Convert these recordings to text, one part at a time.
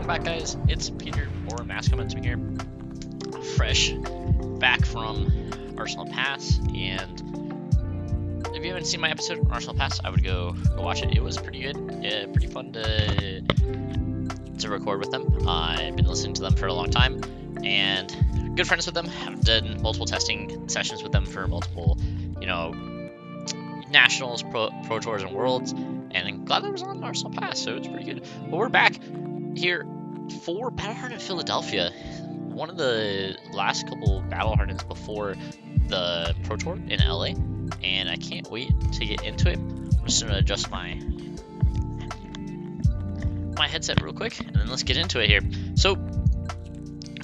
back, guys. It's Peter or Mass Momentum here, fresh back from Arsenal Pass. And if you haven't seen my episode on Arsenal Pass, I would go watch it. It was pretty good, pretty fun to record with them. I've been listening to them for a long time, and good friends with them. I've done multiple testing sessions with them for multiple, nationals, pro tours, and worlds. And I'm glad I was on Arsenal Pass, so it's pretty good. But we're back here for Battle Hardened Philadelphia. One of the last couple Battle Hardens before the Pro Tour in LA. And I can't wait to get into it. I'm just going to adjust my headset real quick, and then let's get into it here. So,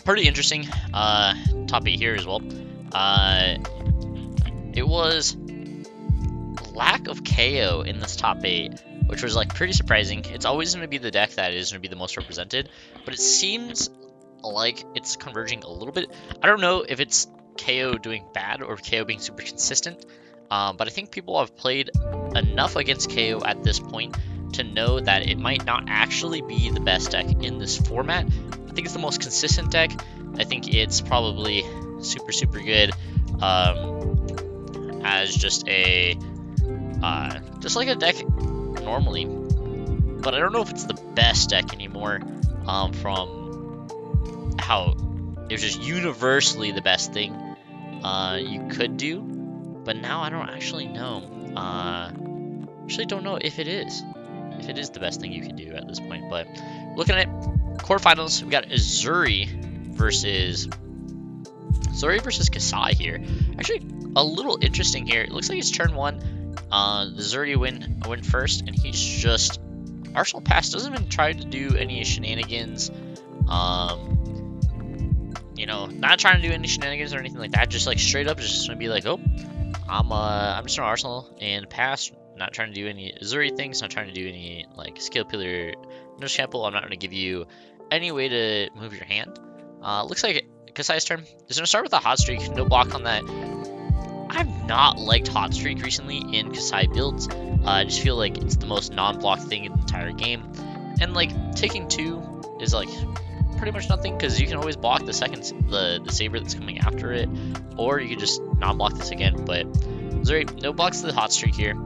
pretty interesting top 8 here as well. It was lack of KO in this top 8, which was like pretty surprising. It's always going to be the deck that is going to be the most represented, but it seems like it's converging a little bit. I don't know if it's KO doing bad or KO being super consistent, but I think people have played enough against KO at this point to know that it might not actually be the best deck in this format. I think it's the most consistent deck. I think it's probably super good as just a just like a deck normally, but I don't know if it's the best deck anymore from how it was just universally the best thing you could do, but now I don't actually know. Actually don't know if it is the best thing you can do at this point. But looking at quarterfinals, we got Uzuri versus Kassai here. Actually a little interesting here. It looks like it's turn 1. The Uzuri win first, and he's just Arsenal Pass doesn't even try to do any shenanigans. Not trying to do any shenanigans or anything like that. Just like straight up, just gonna be like, oh, I'm just an Arsenal and pass. Not trying to do any Uzuri things. Not trying to do any like skill pillar, no sample. I'm not gonna give you any way to move your hand. Looks like Kassai's turn. He's gonna start with a hot streak. No block on that. I've not liked Hot Streak recently in Kassai builds. I just feel like it's the most non-block thing in the entire game. And like taking 2 is like pretty much nothing, because you can always block the saber that's coming after it, or you can just non-block this again. But Uzuri, no blocks to the Hot Streak here.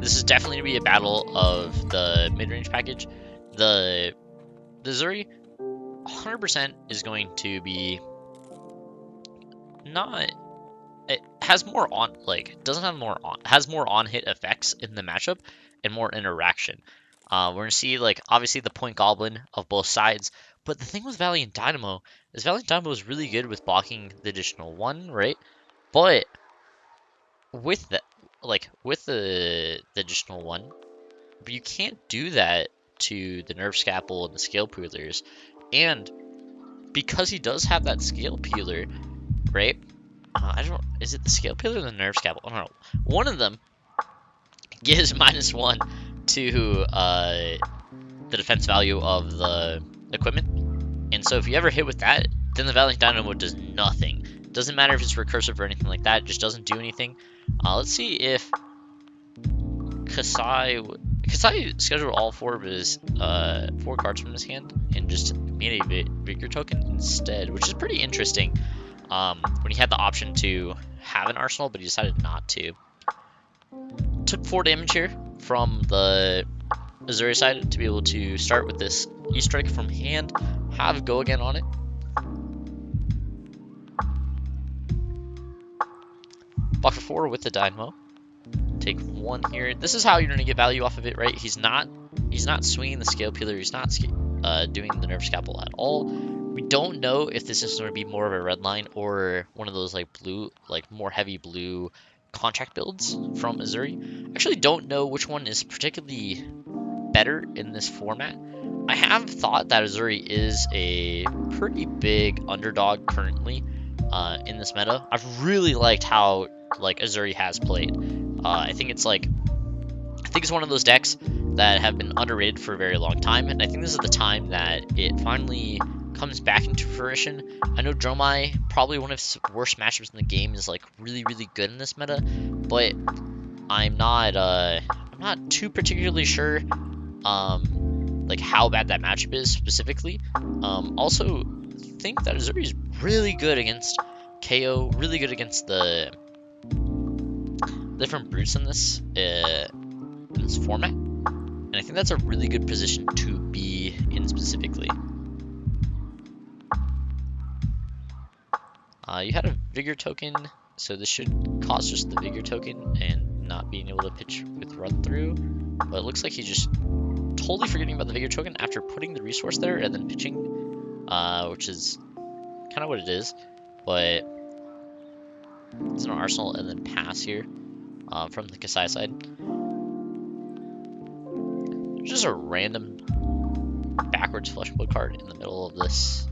This is definitely gonna be a battle of the mid-range package. The Uzuri 100% is going to be not. It has more on, has more on-hit effects in the matchup and more interaction. We're going to see, like, obviously the point goblin of both sides, but the thing with Valiant Dynamo is Valiant Dynamo is really good with blocking the additional 1, right? But with the additional 1, but you can't do that to the Nerve Scalpel and the Scale Peelers, and because he does have that Scale Peeler, right? Is it the Scale Peeler or the Nerve Scalpel? I don't know. One of them gives -1 to the defense value of the equipment. And so if you ever hit with that, then the Valiant Dynamo does nothing. Doesn't matter if it's recursive or anything like that. It just doesn't do anything. Let's see if Kassai scheduled all 4 of his 4 cards from his hand and just made a Vigor token instead, which is pretty interesting. When he had the option to have an arsenal, but he decided not to. Took 4 damage here from the Uzuri side to be able to start with this E-Strike from hand, have go again on it. Block for 4 with the Dynamo. Take 1 here. This is how you're going to get value off of it, right? He's not swinging the Scale Peeler. He's not doing the Nerve Scalpel at all. We don't know if this is going to be more of a red line or one of those like blue, like more heavy blue contract builds from Uzuri. I actually don't know which one is particularly better in this format. I have thought that Uzuri is a pretty big underdog currently in this meta. I've really liked how like Uzuri has played. I think it's one of those decks that have been underrated for a very long time, and I think this is the time that it finally comes back into fruition. I know Dromai, probably one of his worst matchups in the game, is like really good in this meta, but I'm not too particularly sure like how bad that matchup is specifically. Also think that Uzuri is really good against KO, really good against the different brutes in this format, and I think that's a really good position to be in specifically. You had a Vigor token, so this should cost just the Vigor token and not being able to pitch with run through, but it looks like he's just totally forgetting about the Vigor token after putting the resource there and then pitching, which is kind of what it is, but it's an Arsenal and then pass here from the Kassai side. Just a random backwards Switchblade card in the middle of this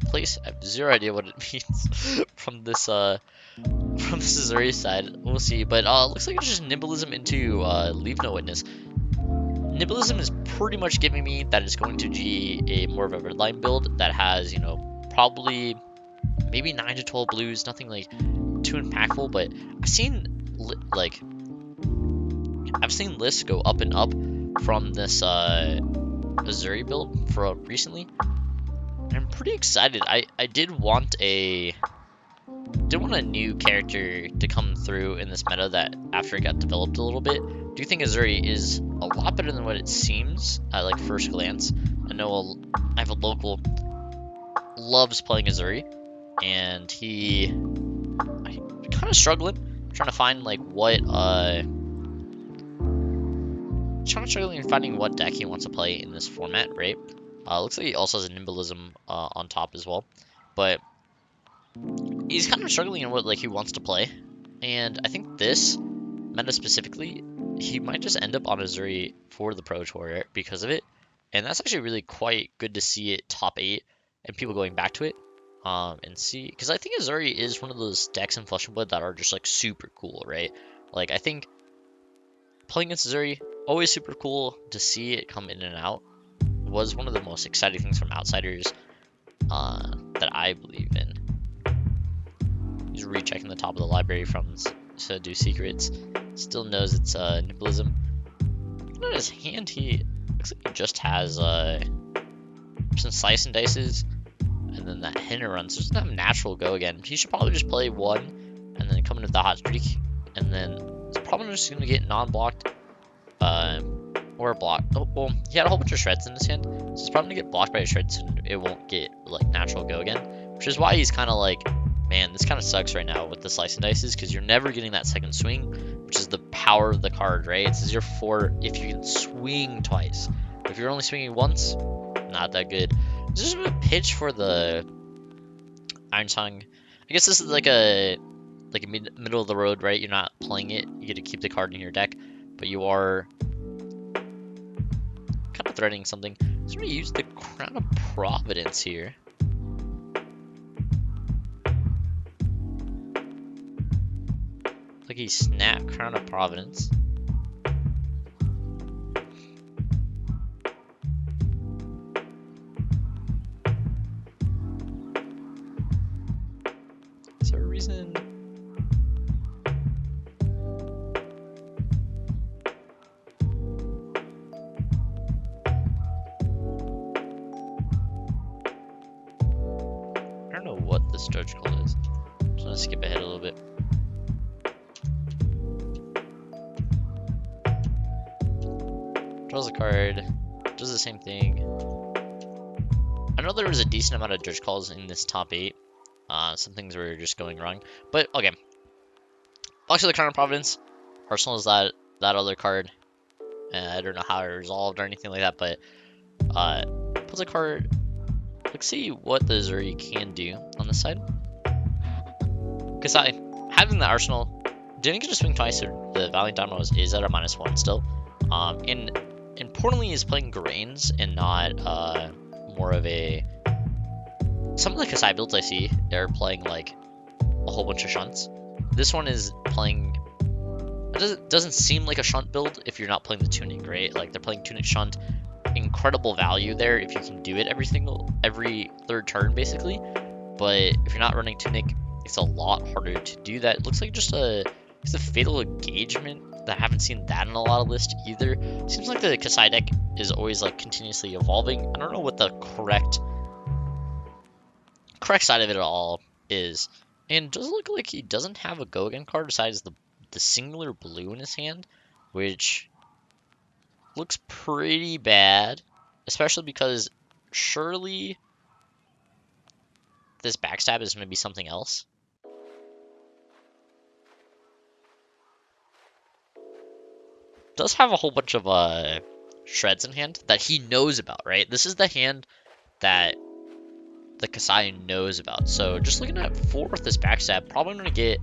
place. I have zero idea what it means from this Uzuri side. We'll see, but looks like it's just Nimblism into Leave No Witness. Nimblism is pretty much giving me that it's going to be a more of a redline build that has, you know, probably maybe 9 to 12 blues, nothing like too impactful, but I've seen lists go up and up from this Uzuri build for recently. I'm pretty excited. I did want a new character to come through in this meta that after it got developed a little bit. Do you think Uzuri is a lot better than what it seems at like first glance? I know I have a local loves playing Uzuri, and I'm kind of struggling trying to find like what finding what deck he wants to play in this format, right? Looks like he also has a Nimblism on top as well, but he's kind of struggling in what like he wants to play, and I think this meta specifically, he might just end up on Uzuri for the Pro Tour because of it, and that's actually really quite good to see it top 8 and people going back to it and see, because I think Uzuri is one of those decks in Flesh and Blood that are just like super cool, right? Like I think playing against Uzuri, always super cool to see it come in and out. Was one of the most exciting things from outsiders that I believe in. He's rechecking the top of the library from to do secrets. Still knows it's Nimblism. On his hand, he looks like he just has some slice and dices, and then that Hinner run. So doesn't have natural go again. He should probably just play one, and then come into the hot streak, and then he's probably just gonna get non-blocked. Or block. Oh, well, he had a whole bunch of shreds in his hand, so he's probably gonna get blocked by his shreds and it won't get like natural go again, which is why he's kind of like, man, this kind of sucks right now with the slice and dices, because you're never getting that second swing, which is the power of the card, right? It's 0-4 if you can swing twice. If you're only swinging once, not that good. This is a pitch for the Iron Song. I guess this is like a middle of the road, right? You're not playing it. You get to keep the card in your deck, but you are kind of threatening something. He's going to use the Crown of Providence here. Like he snapped Crown of Providence. Is there a reason? I don't know what this judge call is. I'm just gonna skip ahead a little bit. Draws a card, does the same thing. I know there was a decent amount of judge calls in this top 8. Some things were just going wrong, but okay. Blocks of the Crown of Providence. Arsenal is that other card. I don't know how it resolved or anything like that, but puts a card. Let's see what the Uzuri can do on this side. Kassai, having the Arsenal, didn't get to swing twice, so the Valiant Dynamo is at a -1 still. And importantly, is playing grains and not more of a. Some of the Kassai builds I see, they're playing like a whole bunch of shunts. This one is playing. It doesn't seem like a shunt build if you're not playing the tunic, right? Like they're playing tunic shunt. Incredible value there if you can do it every third turn basically. But if you're not running tunic, it's a lot harder to do that. It looks like just it's a fatal engagement I haven't seen that in a lot of lists either. Seems like the Kassai deck is always like continuously evolving. I don't know what the correct side of it all is. And does look like he doesn't have a go again card besides the singular blue in his hand, which looks pretty bad, especially because surely this backstab is going to be something else. Does have a whole bunch of shreds in hand that he knows about, right? This is the hand that the Kassai knows about. So just looking at 4 with this backstab, probably going to get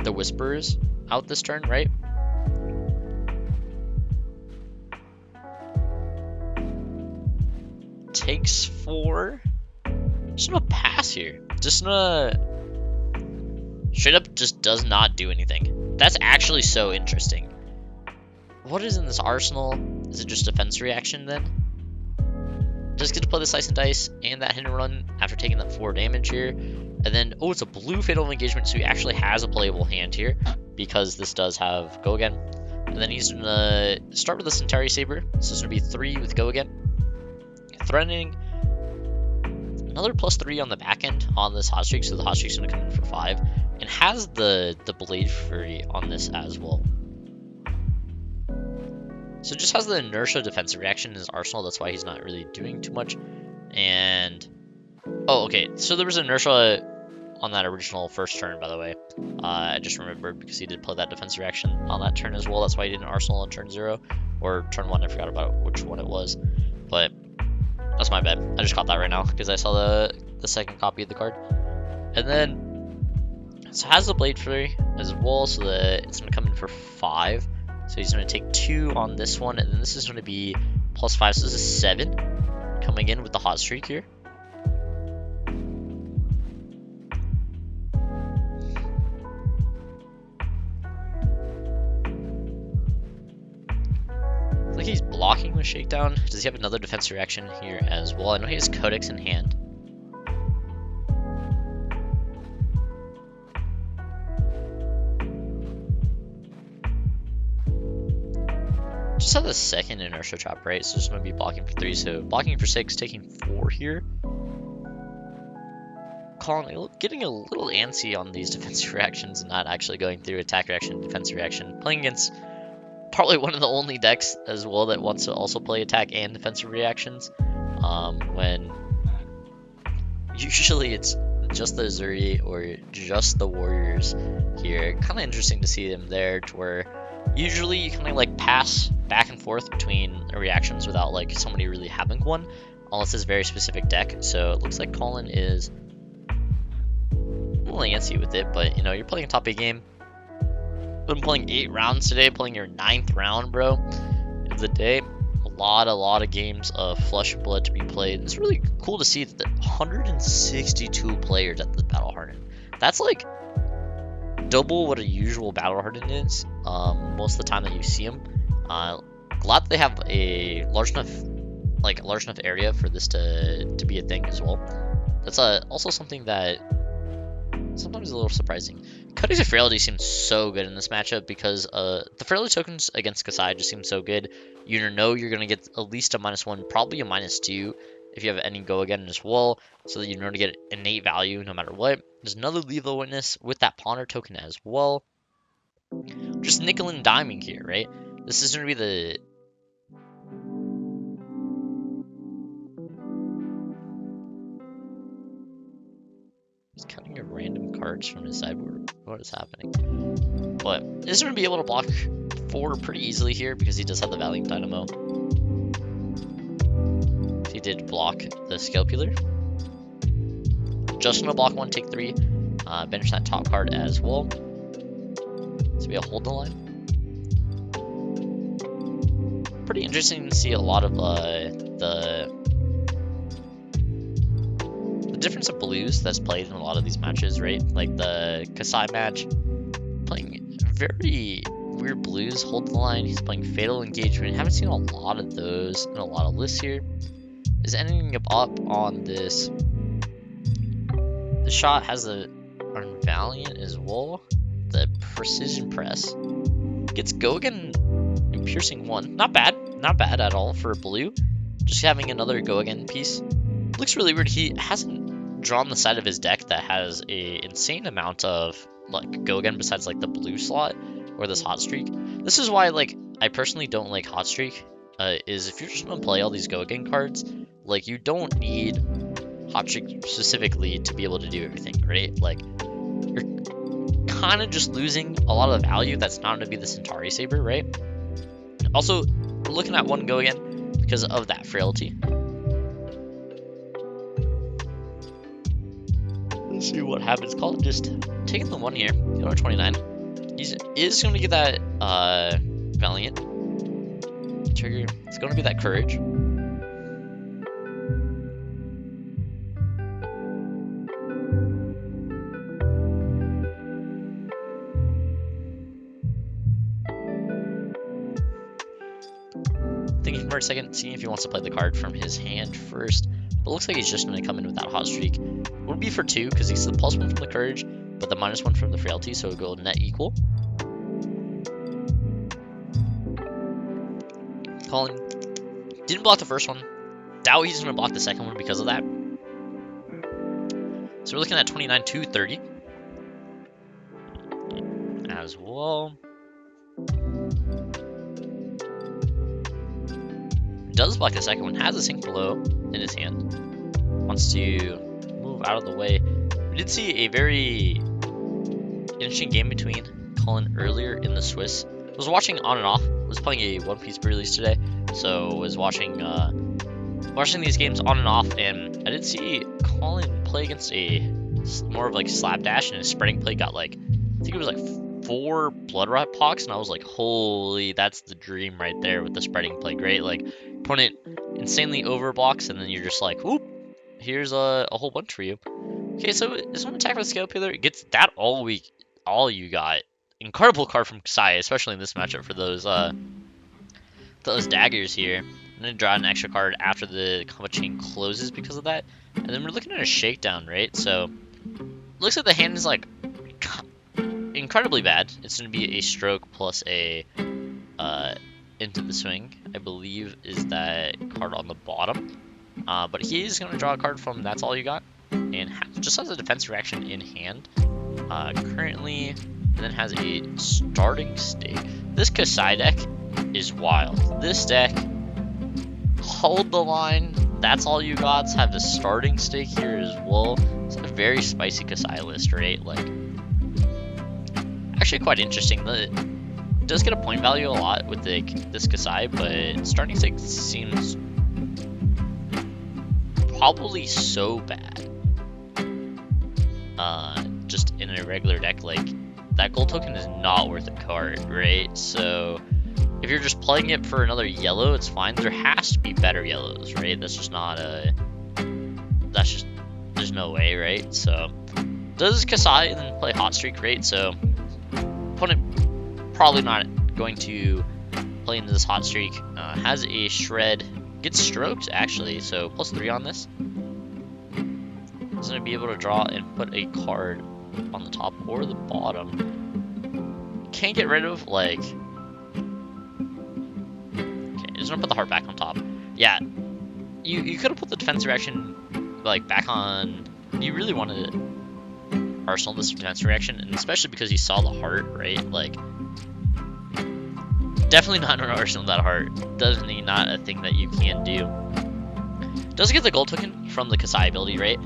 the Whispers out this turn, right? Takes 4. Just gonna pass here. Just gonna straight up just does not do anything. That's actually so interesting. What is in this arsenal? Is it just defense reaction then? Just get to play the Slice and Dice and that hit and run after taking that 4 damage here. And then, oh, it's a blue Fatal Engagement, so he actually has a playable hand here because this does have Go Again. And then he's gonna start with the Centauri Saber. So it's gonna be 3 with Go Again. Threatening. Another +3 on the back end on this hot streak, so the hot streak's gonna come in for 5. And has the Blade Fury on this as well. So just has the inertia defensive reaction in his arsenal, that's why he's not really doing too much. And oh, okay, so there was inertia on that original first turn, by the way. I just remembered because he did play that defensive reaction on that turn as well. That's why he did an arsenal on turn 0 or turn 1. I forgot about which one it was, but that's my bad. I just caught that right now because I saw the second copy of the card. And then so it has the Blade Fury as well, so that it's gonna come in for 5. So he's going to take 2 on this one, and then this is going to be +5, so this is 7 coming in with the hot streak here. Looks like he's blocking with Shakedown. Does he have another defense reaction here as well? I know he has Codex in hand. Just have the second inertia trap, right? So just gonna be blocking for 3. So blocking for 6, taking 4 here. Colin getting a little antsy on these defensive reactions and not actually going through attack reaction, defense reaction. Playing against probably one of the only decks as well that wants to also play attack and defensive reactions. When usually it's just the Uzuri or just the Warriors here. Kind of interesting to see them there, to where usually you kind of like pass back and forth between reactions without like somebody really having one, unless it's a very specific deck. So it looks like Colin is a little antsy with it, but you know, you're playing a top 8 game. Been playing 8 rounds today, playing your 9th round, bro, of the day. A lot of games of Flesh and Blood to be played. It's really cool to see that 162 players at the Battle Hardened. That's like double what a usual Battle Hardened is, most of the time that you see them. Glad that they have a large enough area for this to be a thing as well. That's also something that sometimes is a little surprising. Cutting to Frailty seems so good in this matchup because the Frailty tokens against Kassai just seem so good. You know you're going to get at least a -1, probably a -2 if you have any Go Again as well, so that you know to get innate value no matter what. There's another Lethal Witness with that Ponder token as well. Just nickel and diming here, right? This is going to be the... He's cutting your random cards from his sideboard. What is happening? But this is going to be able to block 4 pretty easily here because he does have the Valiant Dynamo. He did block the Scapular. Just going to block 1, take 3. Bench that top card as well. So we'll hold the line. Pretty interesting to see a lot of the difference of blues that's played in a lot of these matches, right? Like the Kassai match, playing very weird blues, hold the line. He's playing Fatal Engagement. Haven't seen a lot of those in a lot of lists here. Is ending up on this. The shot has a Valiant as well. The Precision Press. gets go again and piercing 1. Not bad at all for blue. Just having another go again piece. Looks really weird. He hasn't drawn the side of his deck that has a insane amount of like go again besides like the blue slot or this hot streak. This is why like I personally don't like hot streak. Is if you're just gonna play all these go again cards, like you don't need hot streak specifically to be able to do everything, right? Like you're kind of just losing a lot of the value that's not gonna be the Centauri Saber, right? Also, we're looking at 1 go again because of that frailty. Let's see what happens. Colin just taking the 1 here. Go to 29. He is going to get that Valiant trigger. It's going to be that Courage. Thinking for a second, seeing if he wants to play the card from his hand first. But it looks like he's just going to come in with that hot streak. Would be for 2 because he's the +1 from the Courage, but the -1 from the Frailty, so it'll go net equal. Colin didn't block the first one. Doubt he's going to block the second one because of that. So we're looking at 29 to 30 as well. Does block the second one, has a Sink Below in his hand. Wants to move out of the way. We did see a very interesting game between Colin earlier in the Swiss. I was watching on and off. I was playing a One Piece pre-release today, so I was watching these games on and off, and I did see Colin play against a more of like slapdash, and his spreading play got like, I think it was like 4 Blood Rot Pox, and I was like, holy, that's the dream right there with the spreading play. Great, like opponent insanely overblocks, and then you're just like, whoop, here's a whole bunch for you. Okay, so this one attack with Scale Peeler gets that all you got. Incredible card from Kassai, especially in this matchup for those daggers here. I'm gonna draw an extra card after the combo chain closes because of that. And then we're looking at a shakedown, right? So looks like the hand is like incredibly bad. It's gonna be a stroke plus a into the swing, I believe is that card on the bottom. But he is gonna draw a card from That's All You Got, and just has a defense reaction in hand. Currently, and then has a starting stake. This Kassai deck is wild. This deck, hold the line. That's All You Got. Have the starting stake here as well. It's a very spicy Kassai list, right? Like, actually quite interesting. It does get a point value a lot with this Kassai, but starting stake seems probably so bad. Just in a regular deck, like, that gold token is not worth a card, right? So if you're just playing it for another yellow, it's fine. There has to be better yellows, right? That's just not there's no way, right? So does Kassai and then play Hot Streak, right? So opponent probably not going to play into this Hot Streak. Has a Shred, gets stroked actually, so +3 on this. Is going to be able to draw and put a card on the top or the bottom. Can't get rid of, like... Okay, just going to put the heart back on top. Yeah, you could have put the defense reaction, like, back on... You really wanted to arsenal this defense reaction, and especially because you saw the heart, right? Like, definitely not an arsenal that heart. Definitely not a thing that you can do. Does get the gold token from the Kassai ability, right?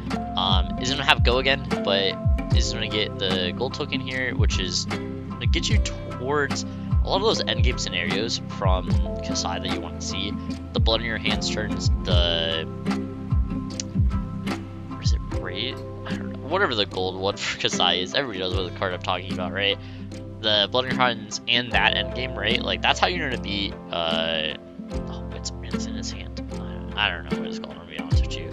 Isn't gonna have go again, but is gonna get the gold token here, which is gonna get you towards a lot of those endgame scenarios from Kassai that you want to see. The blood in your hands turns, the what is it, Braid? I don't know. Whatever the gold one for Kassai is, everybody knows what the card I'm talking about, right? The blood in your hands and that endgame, right? Like, that's how you're gonna beat oh, it's in his hand. I don't know what it's called, to be honest with you.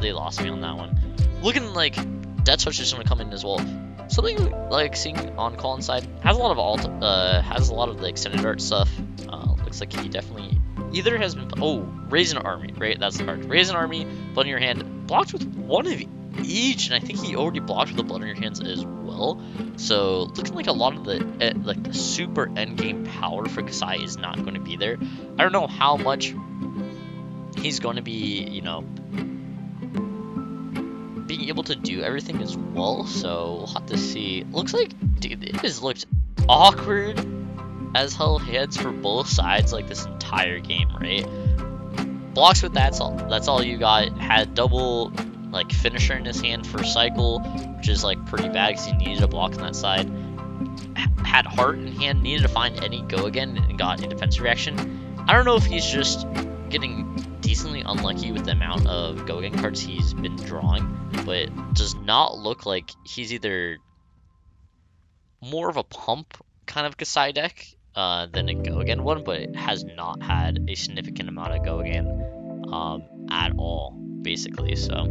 They lost me on that one. Looking like Death Switch is going to come in as well. Something like seeing on Colin's side, has a lot of has a lot of the extended art stuff. Looks like he definitely either has been, Raise an Army, right? That's the card. Raise an Army, blood in your hand, blocked with one of each, and I think he already blocked with the blood on your hands as well. So looking like a lot of the like the super endgame power for Kassai is not going to be there. I don't know how much he's going to be, you know, being able to do everything as well. So we'll have to see. Looks like, dude, it has looked awkward as hell heads for both sides like this entire game, right? Blocks with that's all you got. Had double like finisher in his hand for cycle, which is like pretty bad because he needed a block on that side. Had heart in hand, needed to find any go again, and got a defensive reaction. I don't know if he's just getting decently unlucky with the amount of go again cards he's been drawing, but it does not look like he's either more of a pump kind of Kassai deck than a go again one, but it has not had a significant amount of go again at all, basically. So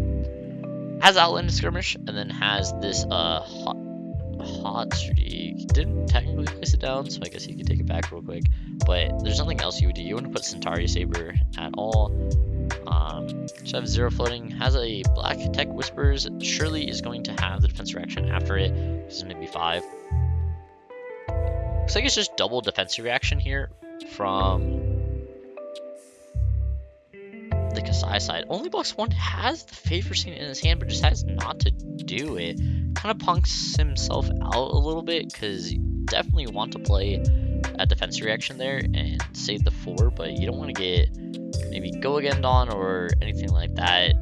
has Outland Skirmish, and then has this hot streak. Didn't technically place it down, so I guess you could take it back real quick. But there's nothing else you would do. You wouldn't put Centauri Saber at all. Should have 0 floating. Has a black tech whispers. Surely is going to have the defense reaction after it. It's going to be 5. Looks like it's just double defensive reaction here from the Kassai side. Only box 1 has the favor scene in his hand, but just has not to do it. Kind of punks himself out a little bit because you definitely want to play a defensive reaction there and save the 4, but you don't want to get maybe go again on or anything like that.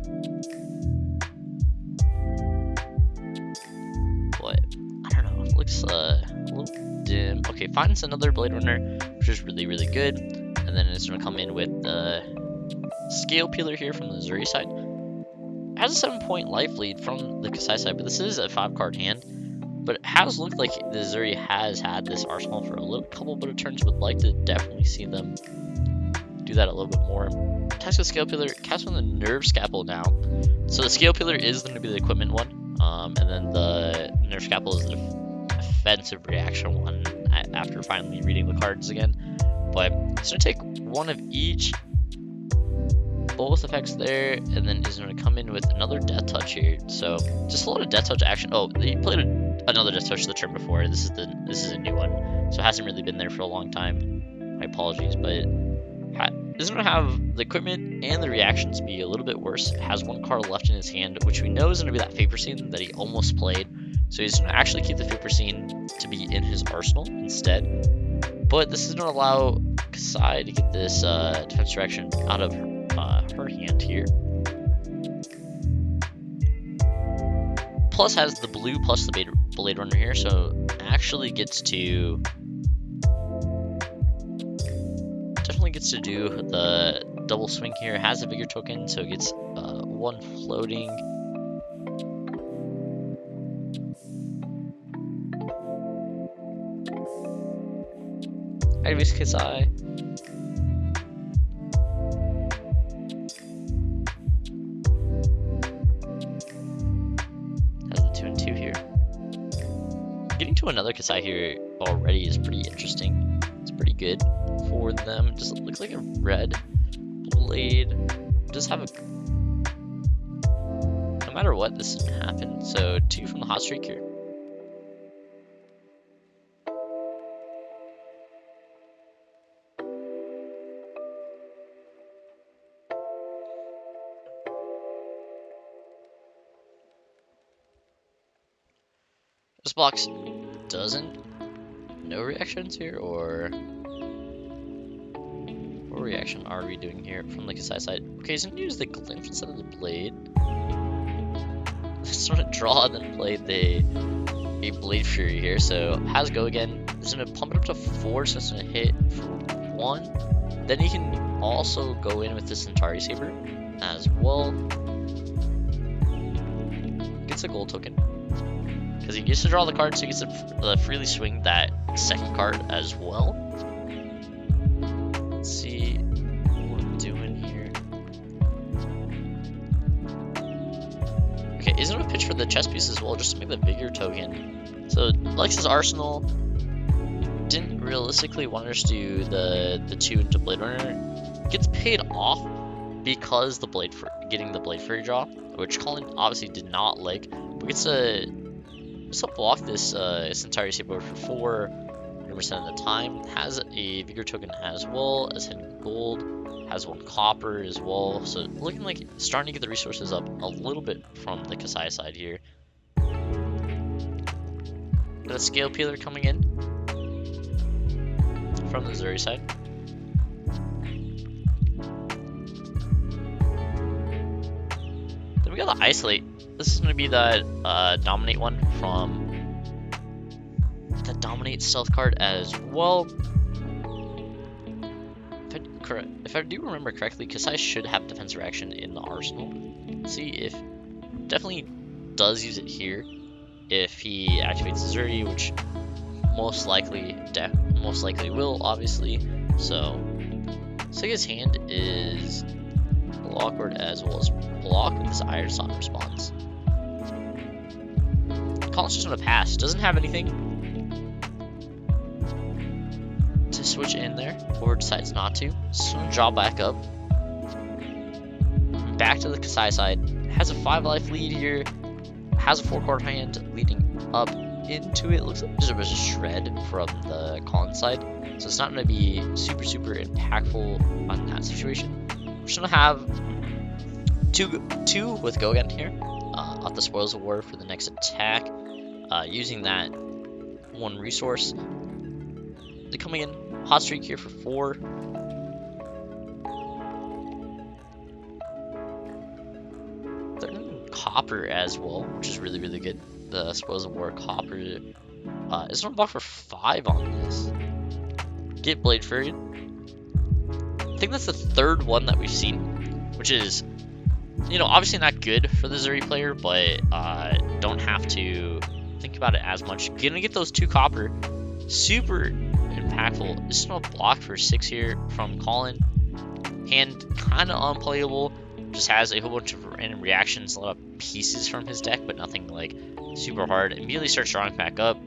But I don't know, it looks a little dim. Okay, finds another Blade Runner, which is really, really good. And then it's going to come in with the Scale Peeler here from the Uzuri side. Has a 7-point life lead from the Kassai side, but this is a 5-card hand. But it has looked like the Uzuri has had this arsenal for a couple bit of turns. Would like to definitely see them do that a little bit more. Attacks with Scale Peeler, cast on the Nerve Scalpel now. So the Scale Peeler is going to be the equipment one, and then the Nerve Scalpel is the defensive reaction one after finally reading the cards again. But it's going to take one of each. Both effects there, and then is going to come in with another Death Touch here. So just a lot of Death Touch action. Oh, he played another Death Touch the turn before. This is a new one, so it hasn't really been there for a long time. My apologies, but is going to have the equipment and the reactions be a little bit worse. It has 1 card left in his hand, which we know is going to be that Favor Scene that he almost played. So he's going to actually keep the Favor Scene to be in his arsenal instead. But this is going to allow Kassai to get this defense reaction out of her hand here. Plus has the blue plus the Blade Runner here, so actually gets to do the double swing here. Has a bigger token, so it gets 1 floating. Anyways, Kassai. Getting to another Kassai here already is pretty interesting. It's pretty good for them. It just looks like a red blade. Does have a... No matter what, this is going to happen. So 2 from the hot streak here. This box doesn't. No reactions here, or what reaction are we doing here from the Kassai side? Okay, he's gonna use the Glint instead of the Blade. Sort of draw and then play a Blade Fury here. So has go again. He's gonna pump it up to 4, so it's gonna hit for 1. Then he can also go in with the Centauri Saber as well. Gets a gold token. Because he gets to draw the card, so he gets to freely swing that second card as well. Let's see what we're doing here. Okay, isn't it a pitch for the chess piece as well, just to make the bigger token? So likes his arsenal. Didn't realistically want us to do the 2 into Blade Runner. Gets paid off because getting the Blade Fury draw, which Colin obviously did not like, but gets to block this Centauri Saber for 4 100% of the time. Has a Vigor token as well as hidden gold, has 1 copper as well, so looking like starting to get the resources up a little bit from the Kassai side here. Got a Scale Peeler coming in from the Uzuri side. Then we got the Isolate. This is going to be that Dominate one from the Dominate stealth card as well. If I do remember correctly, Kassai should have defensive reaction in the arsenal. Let's see if definitely does use it here if he activates Uzuri, which most likely will, obviously. So Siga's hand is a little awkward, as well as block with this Iron Song response. Colin's just gonna pass. Doesn't have anything to switch in there, or decides not to. Just gonna draw back up. Back to the Kassai side. Has a 5 life lead here. Has a 4-card hand leading up into it. Looks like there was a shred from the Colin side, so it's not going to be super impactful on that situation. We're just going to have two with Go again here off the Spoils of War for the next attack, using that 1 resource. They're coming in Hot Streak here for 4. Copper as well, which is really good. The Spoils of War copper is going to block for 5 on this. Get Blade Fury. I think that's the 3rd one that we've seen, which is, you know, obviously not good for the Uzuri player, but don't have to think about it as much. Gonna get those 2 copper, super impactful. Just going to block for 6 here from Colin. Hand kind of unplayable. Just has a whole bunch of random reactions, a lot of pieces from his deck, but nothing like super hard. Immediately starts drawing back up.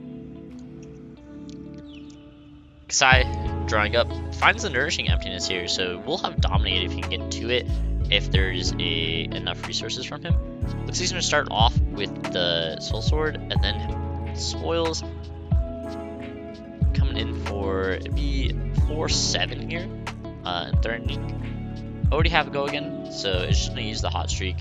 Kassai drawing up, finds the Nourishing Emptiness here, so we'll have Dominate if he can get to it, if there's enough resources from him. Looks like he's going to start off with the Soul Sword, and then Spoils. Coming in for maybe 4-7 here, and threatening. Already have a Go again, so it's just gonna use the Hot Streak.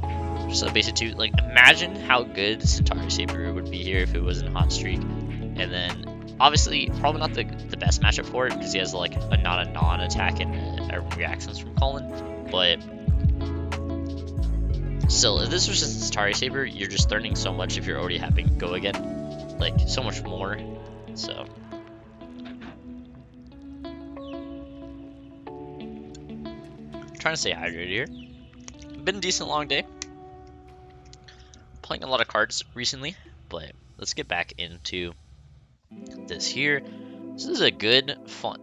Just a basic 2. Like, imagine how good Centauri Saber would be here if it was in Hot Streak. And then, obviously, probably not the best matchup for it, because he has like a non-attack and reactions from Colin. But still, if this was just Centauri Saber, you're just learning so much if you're already having Go again, like so much more. So. Trying to stay hydrated here. Been a decent long day. Playing a lot of cards recently, but let's get back into this here. This is a good, fun.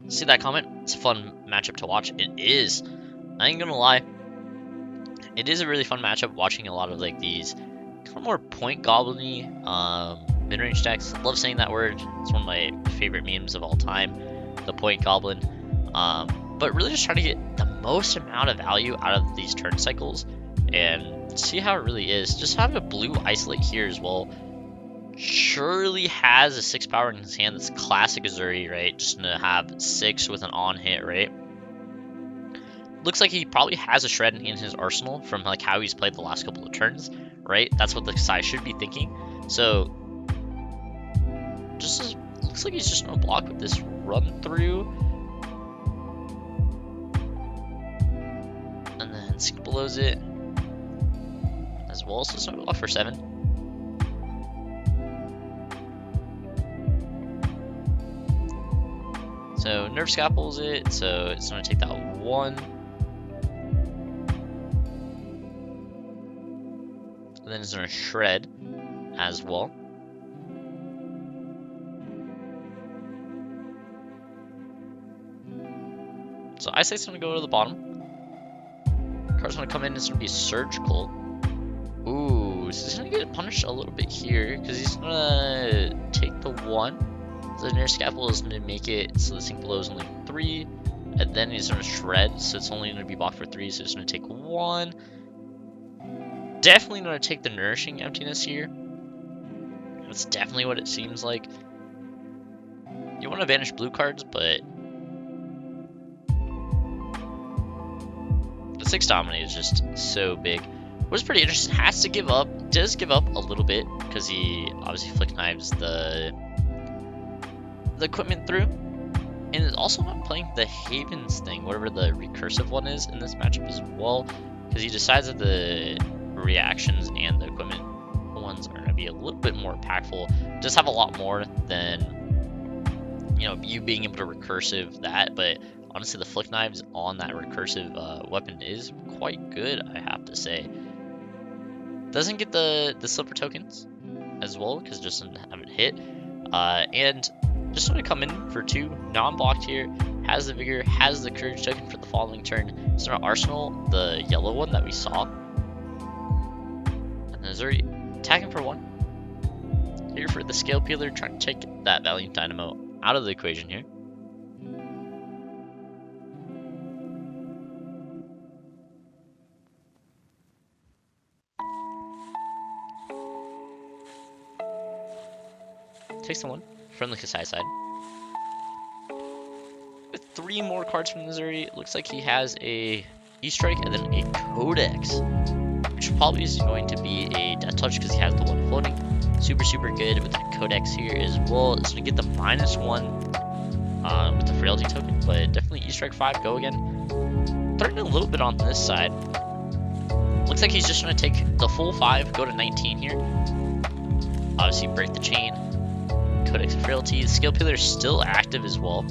See that comment? It's a fun matchup to watch. It is. I ain't gonna lie. It is a really fun matchup watching a lot of like these kind of more point goblin-y mid-range decks. Love saying that word. It's one of my favorite memes of all time. The point goblin. But really just trying to get the most amount of value out of these turn cycles and see how it really is. Just have a blue Isolate here as well. Surely has a 6 power in his hand. That's classic Uzuri, right? Just gonna have 6 with an on hit, right? Looks like he probably has a shred in his arsenal from like how he's played the last couple of turns, right? That's what the Kassai should be thinking. So just looks like he's just gonna block with this run through. Sink belows it as well, so it's not off for 7. So Nerve Scalpels it, so it's going to take that 1. And then it's going to shred as well. So Isolate's going to go to the bottom. Card's gonna come in, it's gonna be Surgical. Ooh, so he's gonna get punished a little bit here, because he's gonna take the 1. So the Nerve Scalpel is gonna make it so the sink below is only 3, and then he's gonna shred, so it's only gonna be blocked for 3, so it's gonna take 1. Definitely gonna take the Nourishing Emptiness here. That's definitely what it seems like. You want to banish blue cards, but the 6 Dominate is just so big. What's pretty interesting, has to give up, does give up a little bit, because he obviously Flick Knives the equipment through. And is also not playing the Havens thing, whatever the recursive one is in this matchup as well, because he decides that the reactions and the equipment ones are going to be a little bit more impactful. Does have a lot more than, you know, you being able to recursive that, but honestly the Flick Knives on that recursive weapon is quite good, I have to say. Doesn't get the silver tokens as well, because it just doesn't have it hit. And just want to come in for 2, non-blocked here, has the Vigor, has the Courage token for the following turn. It's in our arsenal, the yellow one that we saw. And then Uzuri attacking for 1. Here for the Scale Peeler, trying to take that Valiant Dynamo out of the equation here. Takes the 1 from the Kassai side. With 3 more cards from Uzuri, it looks like he has a E-Strike and then a Codex, which probably is going to be a Death Touch because he has the 1 floating. Super, super good with that Codex here as well. It's going to get the -1 with the Frailty token, but definitely E-Strike 5, go again. Threatening a little bit on this side. Looks like he's just going to take the full 5, go to 19 here. Obviously break the chain. Codex and Frailty. The Scale Peeler is still active as well.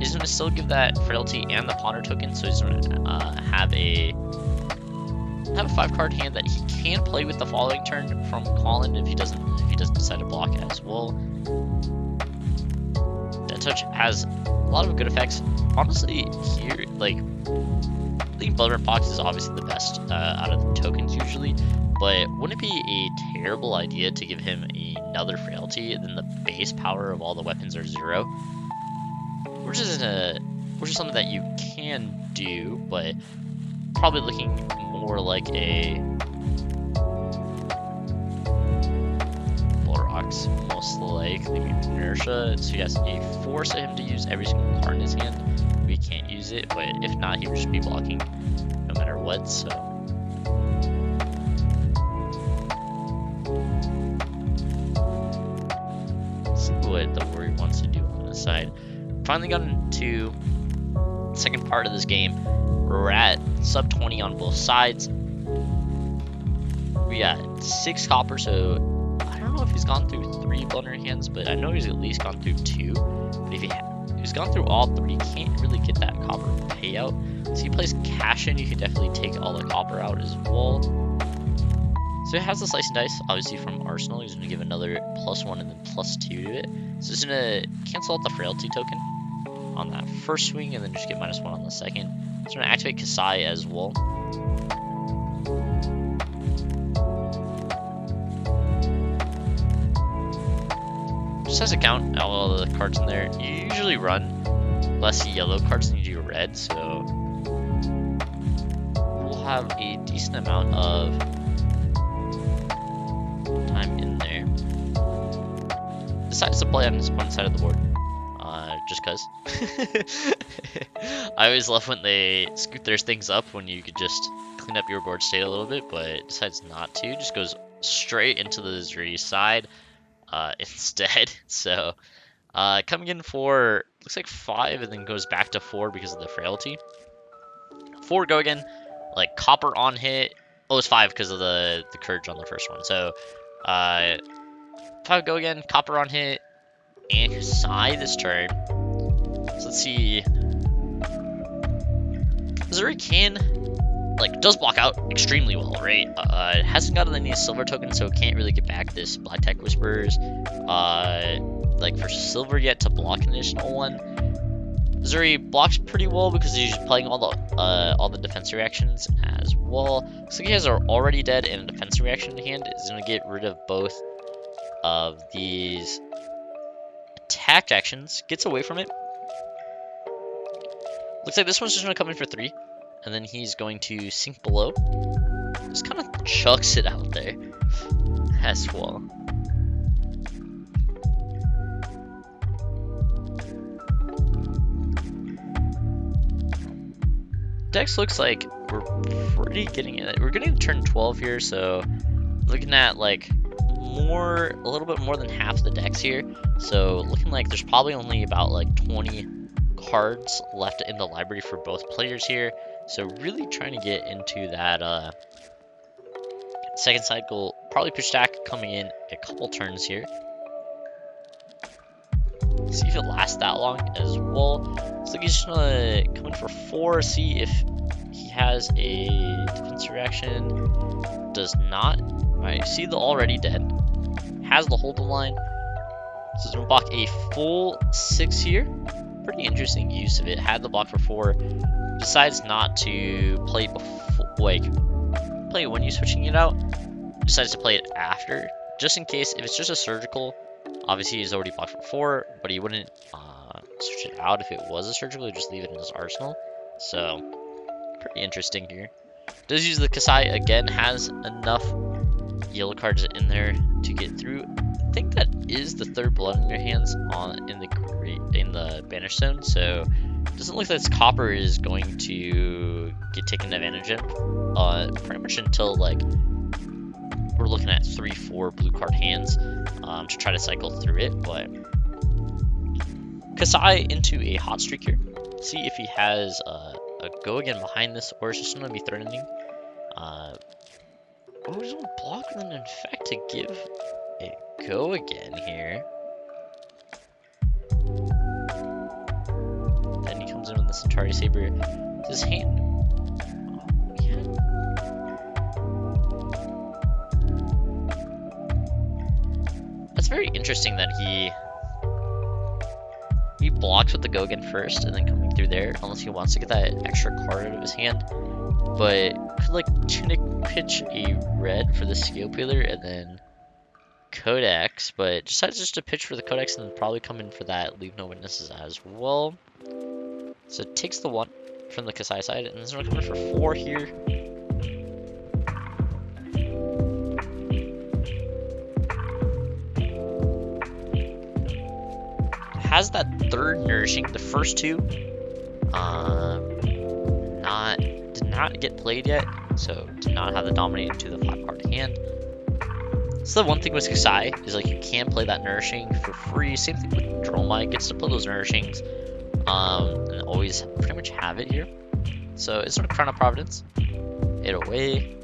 He's going to still give that Frailty and the Ponder token, so he's going to have a 5-card hand that he can play with the following turn from Colin if he doesn't decide to block it as well. Death Touch has a lot of good effects. Honestly, here, like, I think Bloodburn Pox is obviously the best out of the tokens usually, but wouldn't it be a terrible idea to give him another Frailty and then the base power of all the weapons are 0? Which is something that you can do, but probably looking more like a Bolrox, most likely Inertia. So he has a force him to use every single card in his hand. We can't use it, but if not, he would just be blocking no matter what. So let's see what the Warrior wants to do on this side. Finally got into the second part of this game. We're at sub 20 on both sides. We got 6 copper, so I don't know if he's gone through 3 blunder hands, but I know he's at least gone through 2. But if he's gone through all 3, he can't really get that copper payout. So he plays cash in, you can definitely take all the copper out as well. So he has the Slice and Dice, obviously from Arsenal. He's going to give another +1 and then +2 to it. So he's going to cancel out the Frailty token on that first swing and then just get -1 on the second. He's going to activate Kassai as well. Just has to count all the cards in there. You usually run less yellow cards than you do red, so we'll have a decent amount of time in there. Decides to play on his opponent's side of the board, just cause. I always love when they scoot their things up when you could just clean up your board state a little bit, but it decides not to. Just goes straight into the Uzuri side instead. So coming in for, looks like 5 and then goes back to 4 because of the Frailty. 4 go again, like copper on hit. Oh, it's 5 because of the Courage on the first one. So 5 go again, copper on hit, and Kassai this turn. So let's see. Uzuri can, like, does block out extremely well, right? It hasn't gotten any silver tokens, so it can't really get back this Black Tech Whisperers, like, for silver yet to block an additional one. Uzuri blocks pretty well because he's playing all the defense reactions as well. Looks like he has an already dead and a defense reaction in hand. Is going to get rid of both of these attacked actions. Gets away from it. Looks like this one's just gonna come in for 3, and then he's going to sink below. Just kind of chucks it out there as well. Dex looks like we're pretty getting it. We're getting to turn 12 here, so looking at like a little bit more than half the decks here. So looking like there's probably only about like 20 cards left in the library for both players here. So really trying to get into that second cycle. Probably pitch stack coming in a couple turns here. See if it lasts that long as well. Looks like he's just gonna come in for 4, see if he has a defense reaction. Does not. Alright, see the already dead. Has the hold the line. So he's gonna block a full 6 here. Pretty interesting use of it. Had the block for 4. Decides not to play before, like, play it when you're switching it out. Decides to play it after, just in case if it's just a surgical. Obviously, he's already blocked for 4, but he wouldn't switch it out if it was a surgical. He'd just leave it in his arsenal. So, pretty interesting here. Does use the Kassai again. Has enough yellow cards in there to get through. I think that is the 3rd blood in your hands in the banish zone. So, doesn't look like this copper is going to get taken advantage of. Pretty much until like we're looking at 3-4 blue card hands to try to cycle through it. But Kassai into a hot streak here. See if he has a go again behind this, or is just going to be threatening. Oh, he's going to block and then infect to give a go again here. Then he comes in with the Centauri Saber. His hand. Oh, yeah. That's very interesting that he blocks with the go again first and then coming through there, unless he wants to get that extra card out of his hand. But could like Tunic pitch a red for the Scale Peeler and then Codex, but decides just to pitch for the Codex and then probably come in for that Leave No Witnesses as well. So it takes the 1 from the Kassai side, and then we're coming for 4 here. Has that 3rd nourishing. The first 2 did not get played yet, so did not have the dominate into the 5-card hand. So the one thing with Kassai is like you can play that nourishing for free. Same thing with Dromite, gets to play those nourishings and always pretty much have it here. So it's sort of Crown of Providence. Hit away.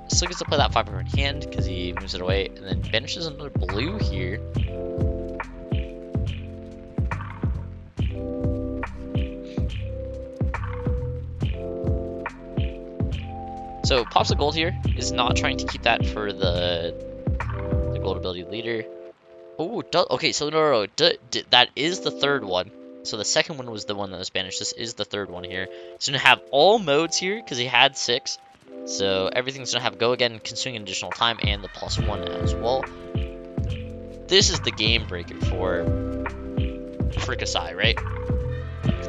Still gets to play that 5-card hand because he moves it away, and then banishes another blue here. So pops a gold here, is not trying to keep that for the gold ability leader. Oh, okay, so no, that is the 3rd one. So the 2nd one was the one that was banished. This is the 3rd one here. So gonna have all modes here because he had 6. So everything's gonna have go again, consuming additional time, and the +1 as well. This is the game breaker for Kassai, right?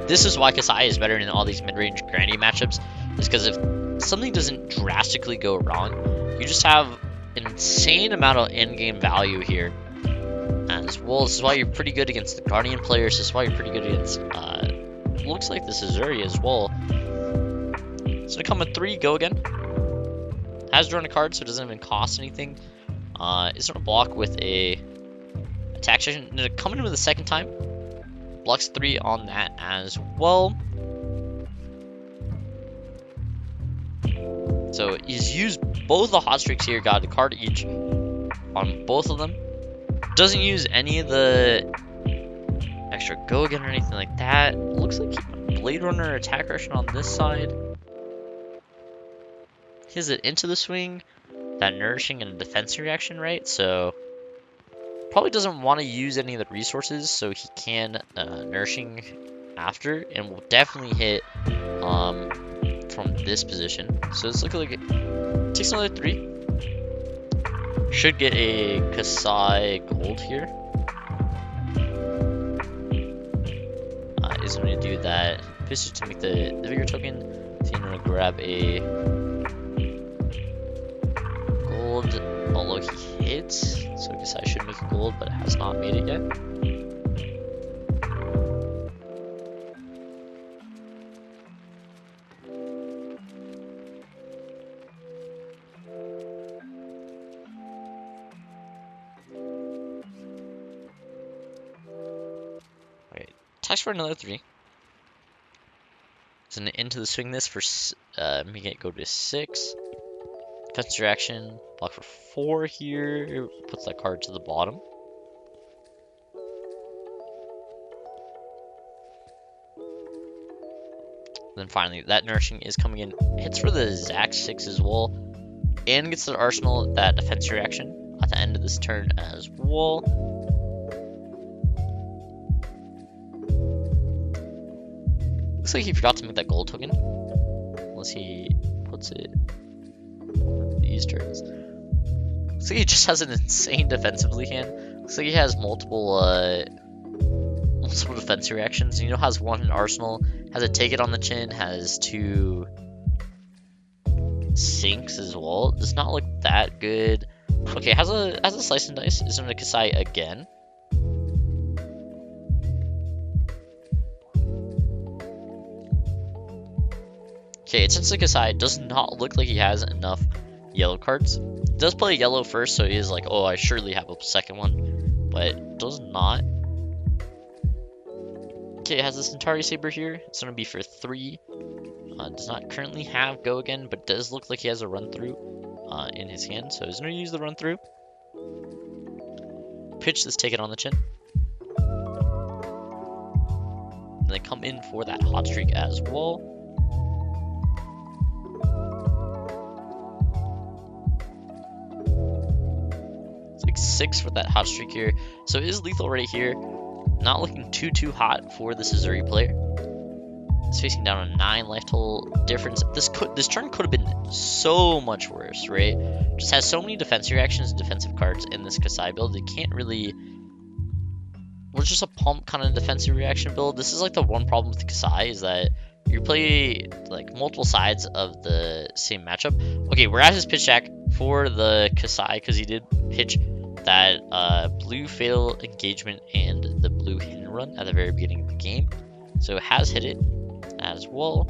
This is why Kassai is better in all these mid-range Grandy matchups, is because if something doesn't drastically go wrong, you just have an insane amount of in-game value here as well. This is why you're pretty good against the Guardian players. This is why you're pretty good against looks like this is Uzuri as well. So to come with 3, go again. Has drawn a card, so it doesn't even cost anything. It's gonna block with a attack session. Coming in with a 2nd time, blocks 3 on that as well. So he's used both the hot streaks here, got a card each on both of them. Doesn't use any of the extra go again or anything like that. Looks like he Blade Runner attack Russian on this side. He has it into the swing, that nourishing and a defense reaction, right? So probably doesn't want to use any of the resources, so he can nourishing after, and will definitely hit from this position. So it's looking like it takes another 3. Should get a Kassai gold here. going to do that. Pitch to make the vigor token. So you're going to grab a gold, although he hits. So I guess I should make a gold, but it has not made it yet. Attacks for another 3. It's into the swing this for making it go to 6. Defense reaction, block for 4 here. Puts that card to the bottom. And then finally, that nourishing is coming in. Hits for the exact 6 as well. And gets to the arsenal that defense reaction at the end of this turn as well. Looks like he forgot to make that gold token. Unless he puts it these turns. Looks like he just has an insane defensively hand. Looks like he has multiple defense reactions. You know, has 1 in arsenal, has a take it on the chin, has 2 sinks as well. Does not look that good. Okay, has a slice and dice. Is going to Kassai again. Okay, it seems like Kassai does not look like he has enough yellow cards. He does play yellow first, so he is like, oh, I surely have a second one, but does not. Okay, it has this Centauri Saber here. It's going to be for 3. Does not currently have go again, but does look like he has a run through in his hand, so he's going to use the run through. Pitch this, take it on the chin. And then come in for that hot streak as well. It's like 6 for that hot streak here. So it is lethal right here. Not looking too hot for this Uzuri player. It's facing down a 9 life total difference. This turn could have been so much worse, right? Just has so many defense reactions and defensive cards in this Kassai build. It can't really. Well, it's just a pump kind of defensive reaction build. This is like the one problem with Kassai is that you play like multiple sides of the same matchup. Okay, we're at his pitch deck for the Kassai because he did pitch that blue fatal engagement and the blue hidden run at the very beginning of the game. So it has hit it as well.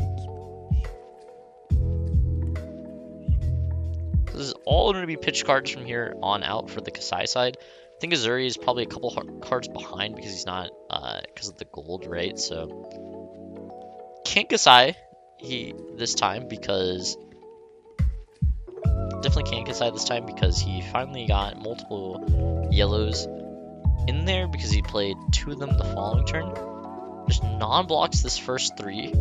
So this is all going to be pitch cards from here on out for the Kassai side. I think Uzuri is probably a couple cards behind because he's not, because of the gold, right? So can't Kassai this time because definitely can't Kassai this time because he finally got multiple yellows in there because he played 2 of them the following turn. Just non-blocks this first 3.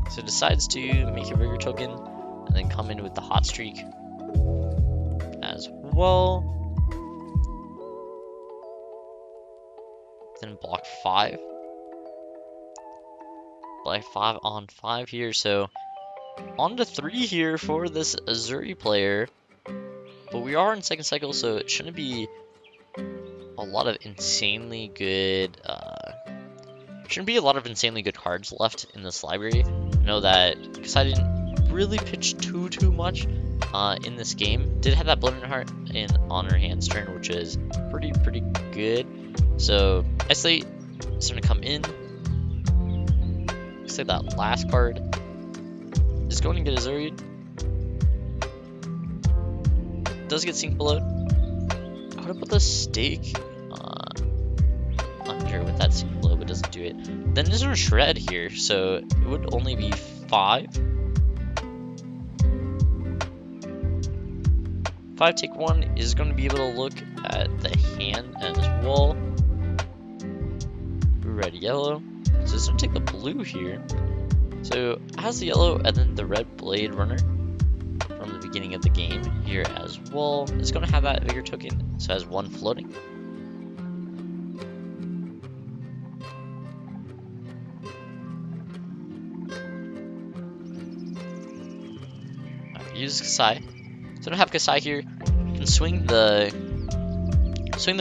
So decides to make a vigor token and then come in with the hot streak as well. Then block 5. Block 5 on 5 here, so on to 3 here for this Uzuri player. But we are in second cycle, so it shouldn't be a lot of insanely good cards left in this library. I know that because I didn't really pitch too much in this game. Did have that Blood Heart on her hands turn, which is pretty good. So I say it's gonna come in. Looks like that last card is going to get Uzuri. Does get Sync Below. I would have put the stake under with that Sync Below, but doesn't do it. Then there's a Shred here, so it would only be 5. 5 take 1 is going to be able to look at the hand as well. Red, yellow. So it's going to take the blue here. So it has the yellow and then the red Blade Runner from the beginning of the game here as well. It's going to have that vigor token, so it has 1 floating. Uses Kassai. So I don't have Kassai here. Can swing the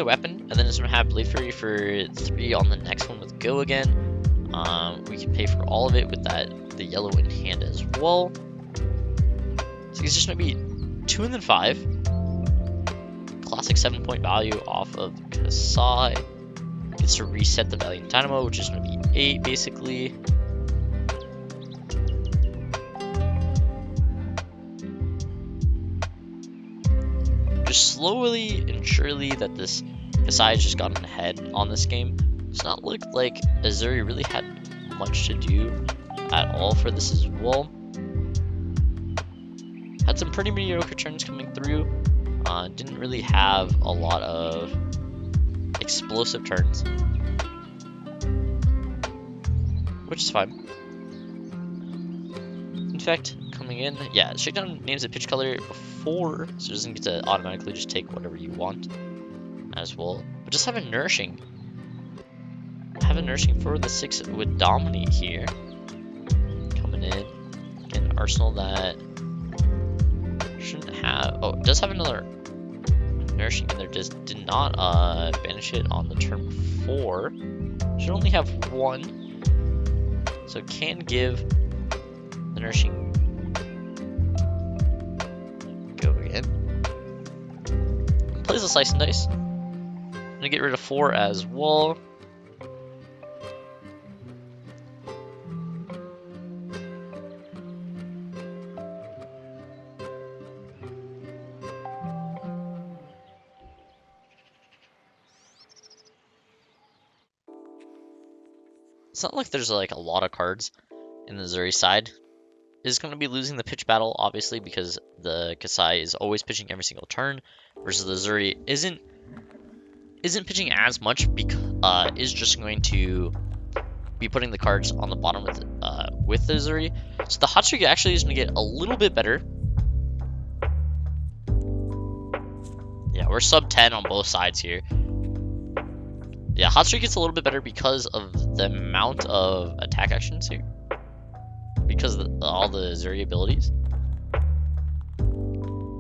weapon, and then it's gonna have Blade Fury for 3 on the next one with Go again. We can pay for all of it with the yellow in hand as well. So it's just gonna be 2 and then 5. Classic 7-point value off of Kassai. Gets to reset the Valiant Dynamo, which is gonna be 8 basically. Just slowly and surely that this Kassai has just gotten ahead on this game. It's not look like Uzuri really had much to do at all for this as well. Had some pretty mediocre turns coming through. Didn't really have a lot of explosive turns, which is fine. In fact, coming in, yeah, Shakedown names a pitch color before, so it doesn't get to automatically just take whatever you want as well. But just have a nourishing. Have a nourishing for the 6 with Dominate here. Coming in. An arsenal that shouldn't have. Oh, it does have another nourishing in there. Just did not banish it on the turn before. Should only have 1. So it can give the nourishing go again. Plays a slice and dice. I'm gonna get rid of 4 as well. It's not like there's like a lot of cards in the Uzuri side. Is going to be losing the pitch battle, obviously, because the Kassai is always pitching every single turn, versus the Uzuri isn't pitching as much, because is just going to be putting the cards on the bottom with the Uzuri. So the hot streak actually is going to get a little bit better. Yeah, we're sub 10 on both sides here. Yeah, hot streak gets a little bit better because of the amount of attack actions here. Because of all the Uzuri abilities.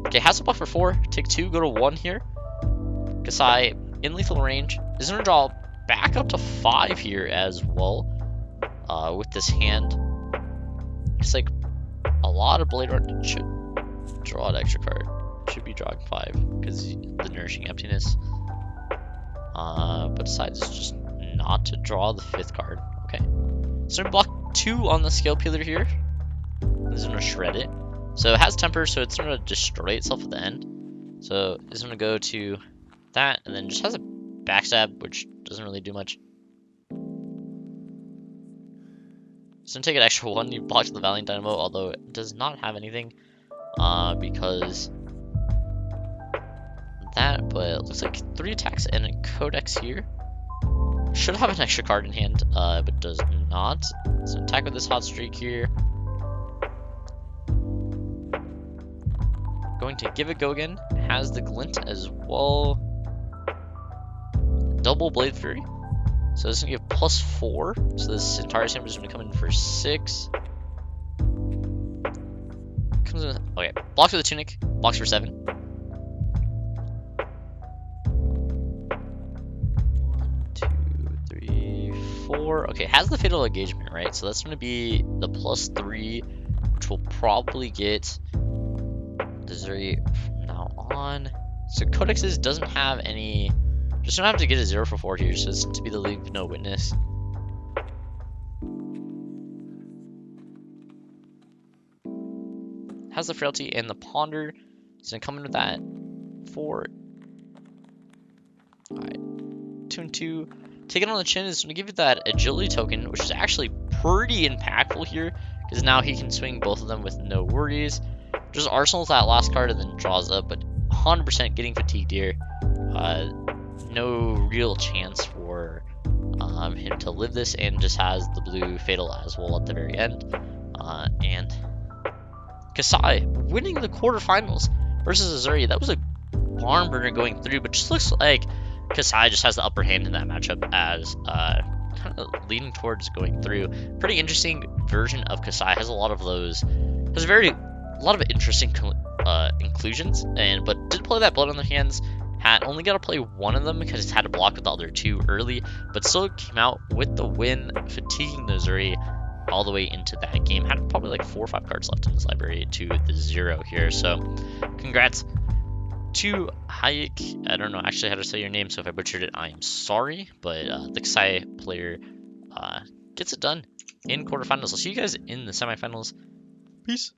Okay, has a buff for 4. Take 2, go to 1 here. Kassai in lethal range is going to draw back up to 5 here as well. With this hand. It's like a lot of Blade Run should draw an extra card. Should be drawing 5 because the Nourishing Emptiness. But decides just not to draw the 5th card. Okay. So block 2 on the Scale Peeler here. It's going to shred it. So it has Temper, so it's going to destroy itself at the end. So it's going to go to that, and then just has a Backstab, which doesn't really do much. It's going to take an extra 1. You block the Valiant Dynamo, although it does not have anything. Because that, but it looks like 3 attacks and a Codex here. Should have an extra card in hand, but does not. So attack with this hot streak here. Going to give it go again. Has the glint as well. Double Blade Fury. So this is gonna give +4. So this entire sample is gonna come in for 6. Comes in. Okay, blocks with the tunic. Blocks for 7. 1, 2, 3, 4. Okay, has the fatal engagement, right? So that's gonna be the +3, which will probably get Uzuri from now on. So Codexes doesn't have any. Just don't have to get a 0 for 4 here, so it's to be the Leave No Witness. Has the Frailty and the Ponder. It's gonna come in with that 4. Alright. 2 and 2. Take it on the chin is gonna give you that agility token, which is actually pretty impactful here, because now he can swing both of them with no worries. Just arsenals that last card and then draws up, but 100% getting fatigued here. No real chance for him to live this, and just has the blue fatal as well at the very end. And Kassai winning the quarterfinals versus Uzuri. That was a barn burner going through, but just looks like Kassai just has the upper hand in that matchup as kind of leaning towards going through. Pretty interesting version of Kassai. Has a lot of those. Has a lot of interesting inclusions, but did play that Blood on their Hands hat. Only got to play one of them because it had to block with the other two early, but still came out with the win, fatiguing the Uzuri all the way into that game. Had probably like 4 or 5 cards left in his library to the 0 here. So congrats to Haik. I don't know actually how to say your name, so if I butchered it, I am sorry. But the Kassai player gets it done in quarterfinals. I'll see you guys in the semifinals. Peace.